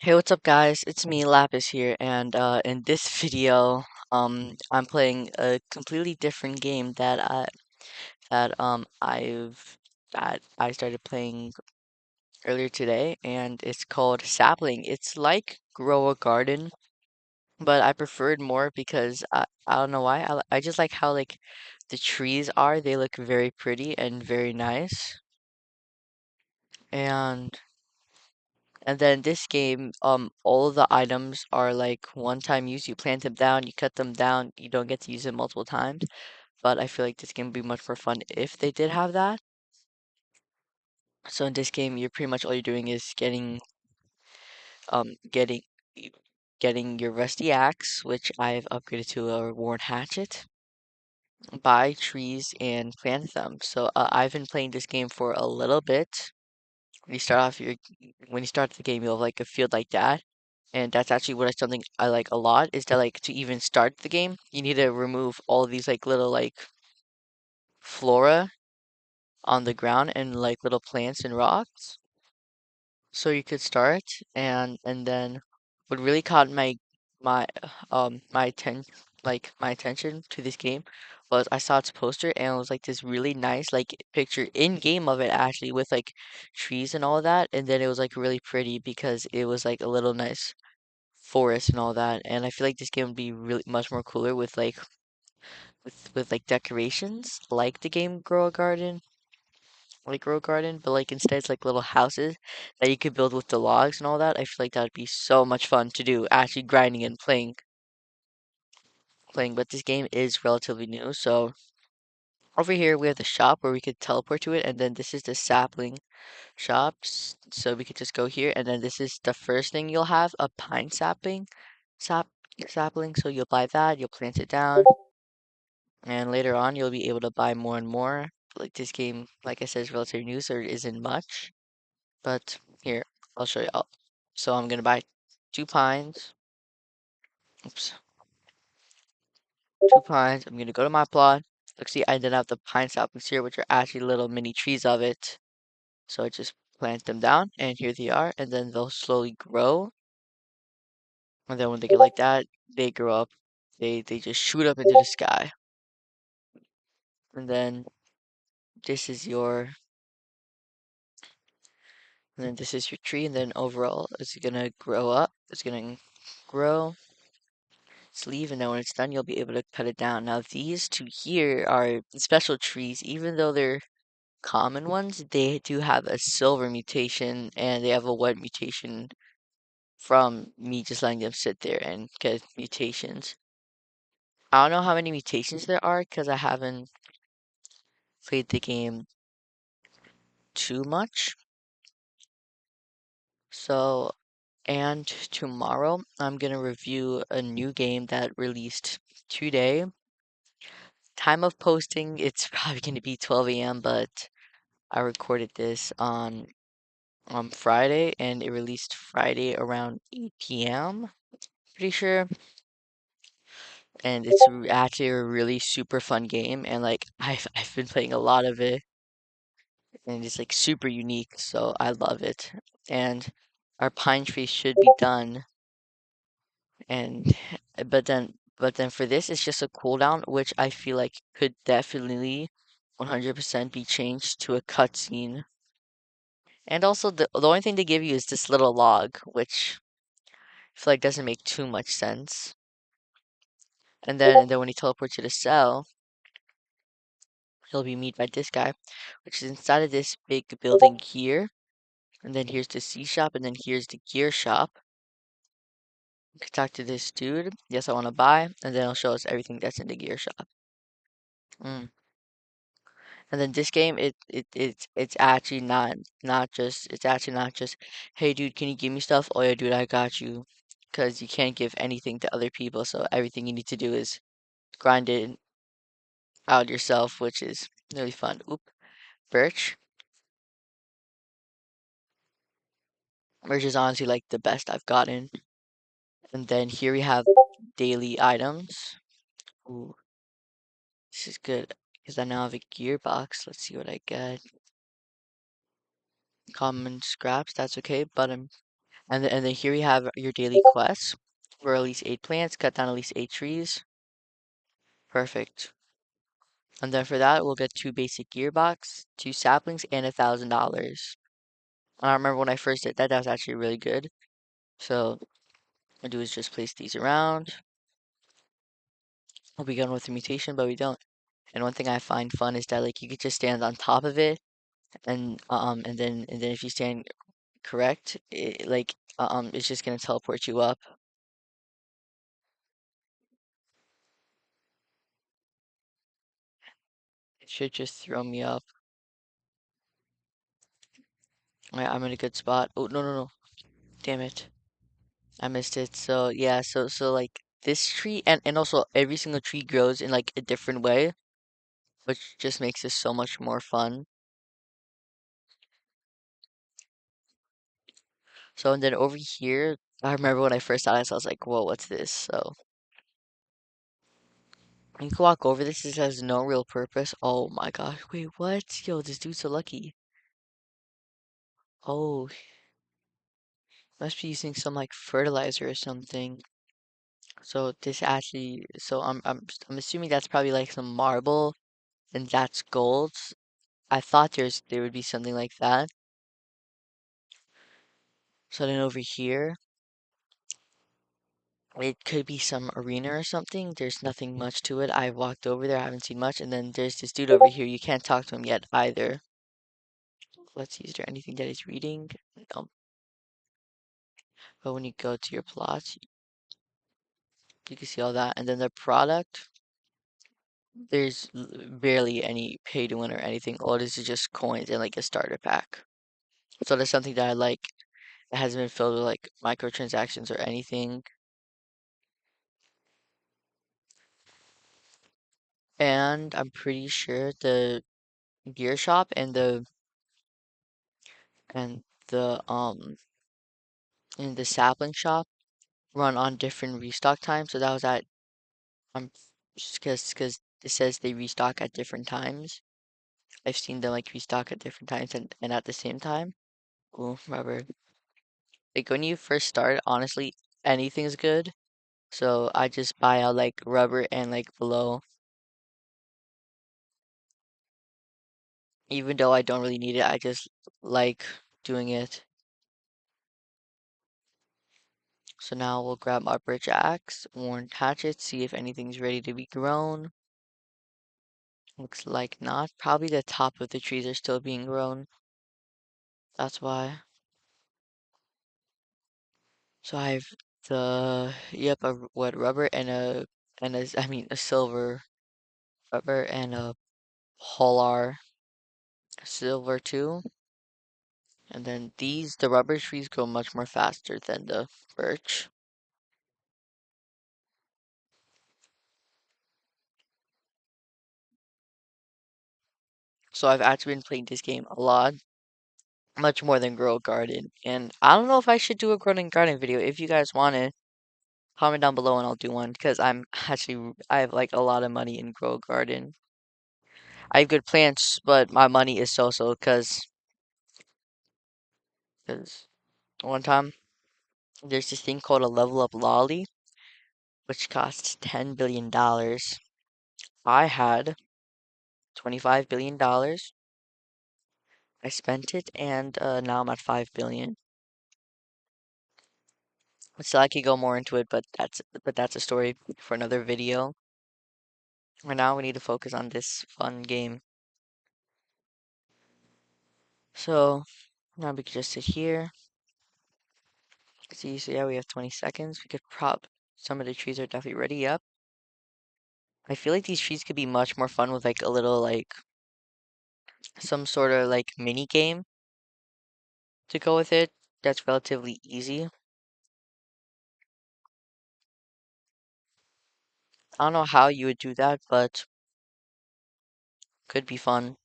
Hey, what's up, guys? It's me, Lapis here, and in this video, I'm playing a completely different game that I started playing earlier today, and it's called Sapling. It's like Grow a Garden, but I prefer it more because I don't know why. I just like how like the trees are. They look very pretty and very nice, and And then this game, all of the items are like one-time use. You plant them down, you cut them down. You don't get to use it multiple times. But I feel like this game would be much more fun if they did have that. So in this game, you're pretty much all you're doing is um getting y- getting your rusty axe, which I've upgraded to a worn hatchet, buy trees and plant them. So I've been playing this game for a little bit. When you start off your when you start the game, you'll have like a field like that. And that's actually what I something I like a lot is that like to even start the game, you need to remove all of these like little like flora on the ground and like little plants and rocks. So you could start and then what really caught my my attention to this game was I saw its poster and it was like this really nice like picture in game of it actually with like trees and all of that, and then it was like really pretty because it was like a little nice forest and all that. And I feel like this game would be really much more cooler with like with like decorations like the game Grow a Garden, but like instead it's like little houses that you could build with the logs and all that. I feel like that would be so much fun to do, actually grinding and playing. But this game is relatively new, so over here we have the shop where we could teleport to it, and then this is the sapling shops. So we could just go here, and then this is the first thing you'll have, a pine sap sapling. So you'll buy that, you'll plant it down, and later on you'll be able to buy more and more. Like this game, like I said, is relatively new, so there isn't much. But here, I'll show you. So I'm gonna buy two pines. Oops, two pines. I'm gonna go to my plot. Look, see, I did have the pine saplings here, which are actually little mini trees of it. So I just plant them down, and here they are, and then they'll slowly grow. And then when they get like that, they grow up. They just shoot up into the sky. And then this is your and then this is your tree, and then overall it's gonna grow up. It's gonna grow its leaf, and then when it's done, you'll be able to cut it down. Now these two here are special trees, even though they're common ones, they do have a silver mutation and they have a white mutation from me just letting them sit there and get mutations. I don't know how many mutations there are because I haven't played the game too much. So, and tomorrow I'm gonna review a new game that released today. Time of posting, it's probably gonna be 12 a.m., but I recorded this on Friday and it released Friday around 8 p.m. Pretty sure. And it's actually a really super fun game, and like I've been playing a lot of it, and it's like super unique, so I love it. And our pine tree should be done, and but then for this it's just a cooldown, which I feel like could definitely 100% be changed to a cutscene. And also the only thing they give you is this little log, which I feel like doesn't make too much sense. And then when you teleport to the cell, he'll be met by this guy, which is inside of this big building here. And then here's the C shop, and then here's the gear shop. You can talk to this dude. Yes, I want to buy, and then it'll show us everything that's in the gear shop. Mm. And then this game, it's actually not just, hey dude, can you give me stuff? Oh yeah, dude, I got you. Because you can't give anything to other people, so everything you need to do is grind it out yourself, which is really fun. Oop, birch. Merge is honestly like the best I've gotten. And then here we have daily items. Ooh, this is good because I now have a gearbox. Let's see what I get. Common scraps, that's okay, but And then here we have your daily quests. Grow at least 8 plants, cut down at least 8 trees. Perfect. And then for that, we'll get 2 basic gearbox, 2 saplings, and $1,000. I remember when I first did that, that was actually really good. So what I do is just place these around. We'll be going with the mutation, but we don't. And one thing I find fun is that like you could just stand on top of it, and then if you stand correct, it's just gonna teleport you up. It should just throw me up. Alright, I'm in a good spot. Oh, no, no, no. Damn it. I missed it. So yeah, so like this tree and also every single tree grows in like a different way, which just makes this so much more fun. So and then over here, I remember when I first saw this, I was like, whoa, what's this? So you can walk over this, this has no real purpose. Oh my gosh, wait, what? Yo, this dude's so lucky. Oh, must be using some like fertilizer or something. So this actually, so I'm assuming that's probably like some marble and that's gold. I thought there would be something like that. So then over here, it could be some arena or something. There's nothing much to it. I walked over there, I haven't seen much. And then there's this dude over here. You can't talk to him yet either. Let's see, is there anything that he's reading? No. But when you go to your plots, you can see all that. And then the product, there's barely any pay to win or anything. All it is just coins and like a starter pack. So that's something that I like. It hasn't been filled with like microtransactions or anything. And I'm pretty sure the gear shop and the in the sapling shop run on different restock times. So that was at just because it says they restock at different times. I've seen them like restock at different times and at the same time. Ooh, rubber. Like when you first start, honestly, anything's good. So I just buy out like rubber and like below, even though I don't really need it. I just like doing it. So now we'll grab our birch axe, worn hatchet, see if anything's ready to be grown. Looks like not. Probably the top of the trees are still being grown. That's why. So I have yep, what rubber and I mean a silver rubber and a polar silver too. And then the rubber trees grow much more faster than the birch. So I've actually been playing this game a lot, much more than Grow a Garden. And I don't know if I should do a Grow a Garden video. If you guys want it, comment down below and I'll do one because I have like a lot of money in Grow a Garden. I have good plants, but my money is so-so because one time there's this thing called a level up lolly, which costs $10 billion. I had $25 billion. I spent it, and now I'm at 5 billion. So I could go more into it, but that's a story for another video. Right now, we need to focus on this fun game. So now we could just sit here. See, so yeah, we have 20 seconds. We could prop. Some of the trees are definitely ready up. I feel like these trees could be much more fun with like a little like some sort of like mini game to go with it. That's relatively easy. I don't know how you would do that, but could be fun.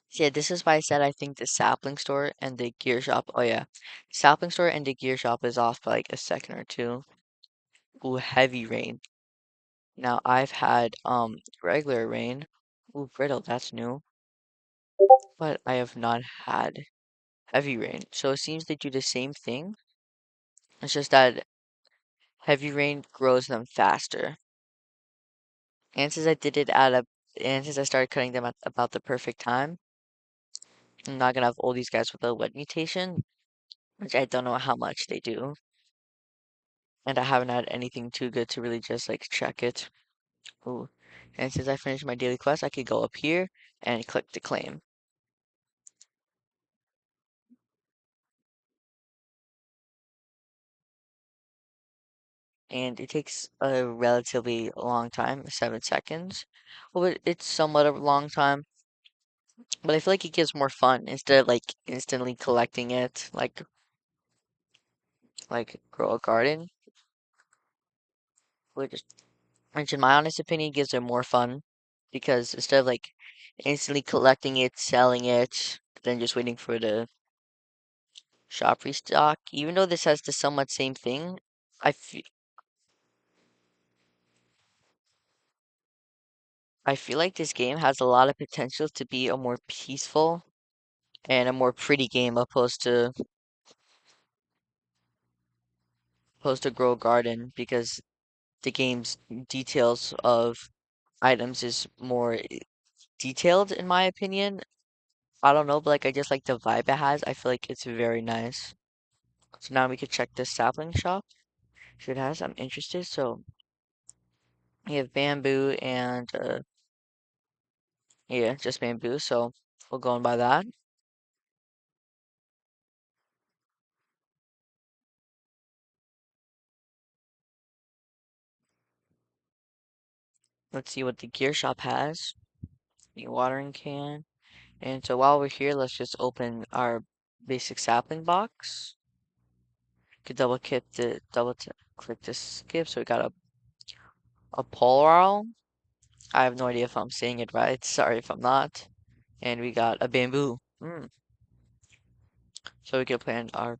So yeah, this is why I said I think the sapling store and the gear shop. Oh yeah, sapling store and the gear shop is off by like a second or two. Ooh, heavy rain. Now I've had regular rain. Ooh, brittle, that's new. But I have not had heavy rain. So it seems they do the same thing. It's just that heavy rain grows them faster. And since I did it at a, and since I started cutting them at about the perfect time, I'm not gonna have all these guys with a wet mutation, which I don't know how much they do. And I haven't had anything too good to really just like check it. Ooh. And since I finished my daily quest, I could go up here and click the claim. And it takes a relatively long time, 7 seconds. Well, it's somewhat a long time, but I feel like it gives more fun instead of like instantly collecting it, like grow a garden, which, which in my honest opinion gives it more fun because instead of like instantly collecting it, selling it, then just waiting for the shop restock, even though this has the somewhat same thing, I feel I feel like this game has a lot of potential to be a more peaceful and a more pretty game opposed to Grow a Garden because the game's details of items is more detailed in my opinion. I don't know, but like I just like the vibe it has. I feel like it's very nice. So now we could check this sapling shop. If it has, I'm interested. So we have bamboo and yeah, just bamboo. So we'll go on by that. Let's see what the gear shop has. The watering can. And so while we're here, let's just open our basic sapling box. Could click to skip. So we got a pole. I have no idea if I'm saying it right. Sorry if I'm not. And we got a bamboo. So we could plant our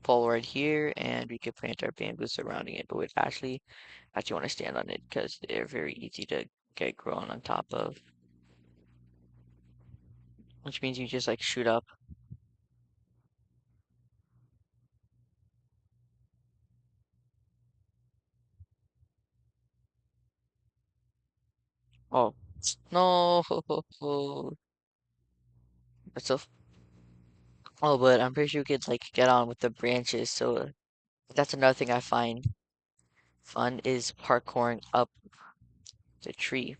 pole right here, and we could plant our bamboo surrounding it. But we actually want to stand on it because they're very easy to get grown on top of. Which means you just like shoot up. Oh no! That's so. Oh, but I'm pretty sure you could like get on with the branches. So that's another thing I find fun is parkouring up the tree.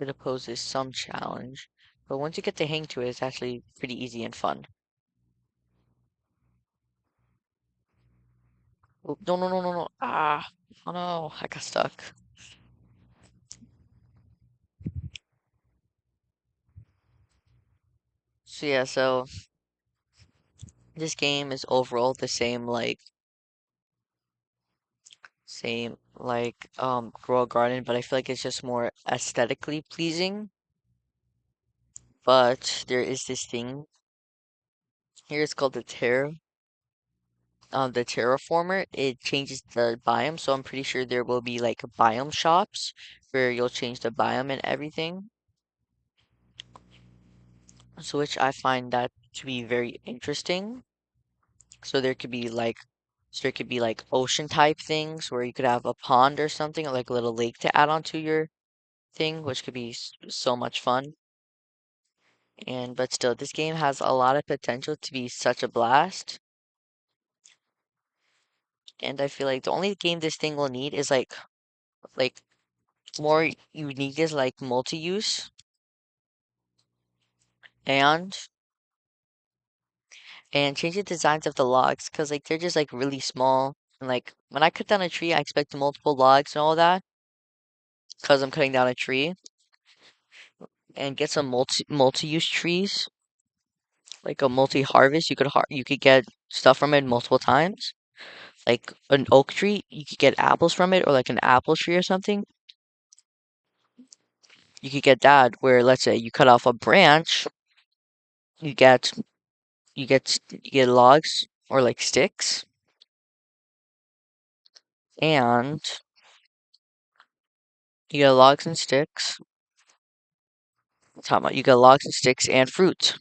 It poses some challenge, but once you get the hang to it, it's actually pretty easy and fun. Oh, no, no, no, no, no. Ah, oh no, I got stuck. So yeah, so this game is overall the same like Grow a Garden, but I feel like it's just more aesthetically pleasing. But there is this thing here, it's called the terraformer. It changes the biome, so I'm pretty sure there will be like biome shops where you'll change the biome and everything. So which I find that to be very interesting. So there could be like ocean type things where you could have a pond or something, or like a little lake to add onto your thing, which could be so much fun. And but still, this game has a lot of potential to be such a blast. And I feel like the only game this thing will need is like more unique is like multi-use and change the designs of the logs because like they're just like really small. And like when I cut down a tree, I expect multiple logs and all that because I'm cutting down a tree and get some multi-use trees, like a multi-harvest. You could get stuff from it multiple times. Like an oak tree, you could get apples from it, or like an apple tree or something. You could get that where let's say you cut off a branch, you get you get logs or like sticks, and you get logs and sticks. Talking about you get logs and sticks and fruit.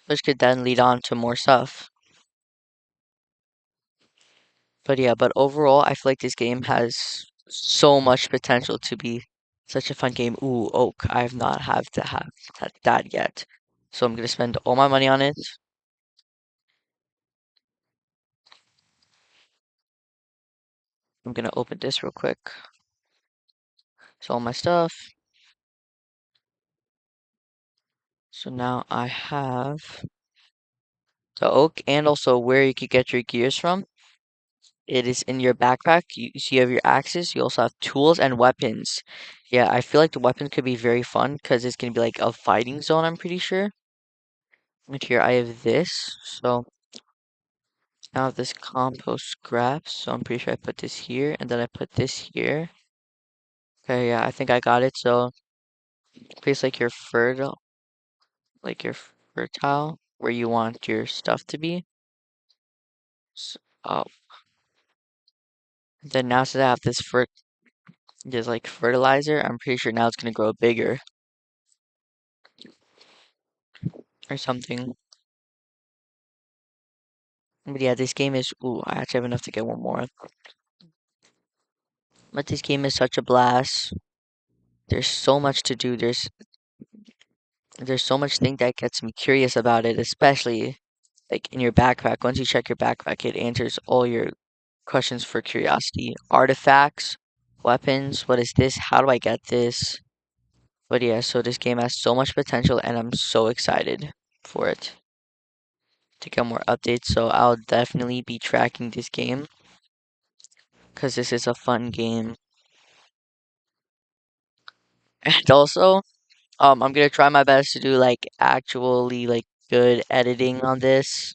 which could then lead on to more stuff. But yeah, but overall, I feel like this game has so much potential to be such a fun game. Ooh, oak. I have not have to have that yet. So I'm gonna spend all my money on it. I'm gonna open this real quick. So all my stuff. So now I have the oak and also where you could get your gears from. It is in your backpack. So you have your axes. You also have tools and weapons. Yeah, I feel like the weapon could be very fun because it's gonna be like a fighting zone, I'm pretty sure. And here I have this. So now I have this compost scraps. So I'm pretty sure I put this here and then I put this here. Okay, yeah, I think I got it. So place like your fertile where you want your stuff to be. So, oh, then now since I have this there's like fertilizer, I'm pretty sure now it's gonna grow bigger or something. But yeah, this game is, ooh, I actually have enough to get one more. But this game is such a blast. There's so much to do. There's so much thing that gets me curious about it, especially like in your backpack. Once you check your backpack, it answers all your questions for curiosity. Artifacts, weapons, what is this? How do I get this? But yeah, so this game has so much potential and I'm so excited for it to get more updates. So I'll definitely be tracking this game because this is a fun game. And also, I'm gonna try my best to do like actually like good editing on this.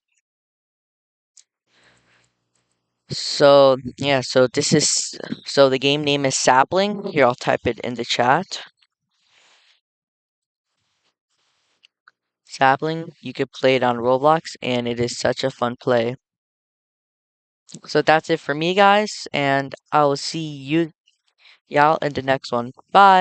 So yeah, so the game name is Sapling. Here, I'll type it in the chat. Sapling. You could play it on Roblox, and it is such a fun play. So that's it for me, guys, and I will see you y'all in the next one. Bye.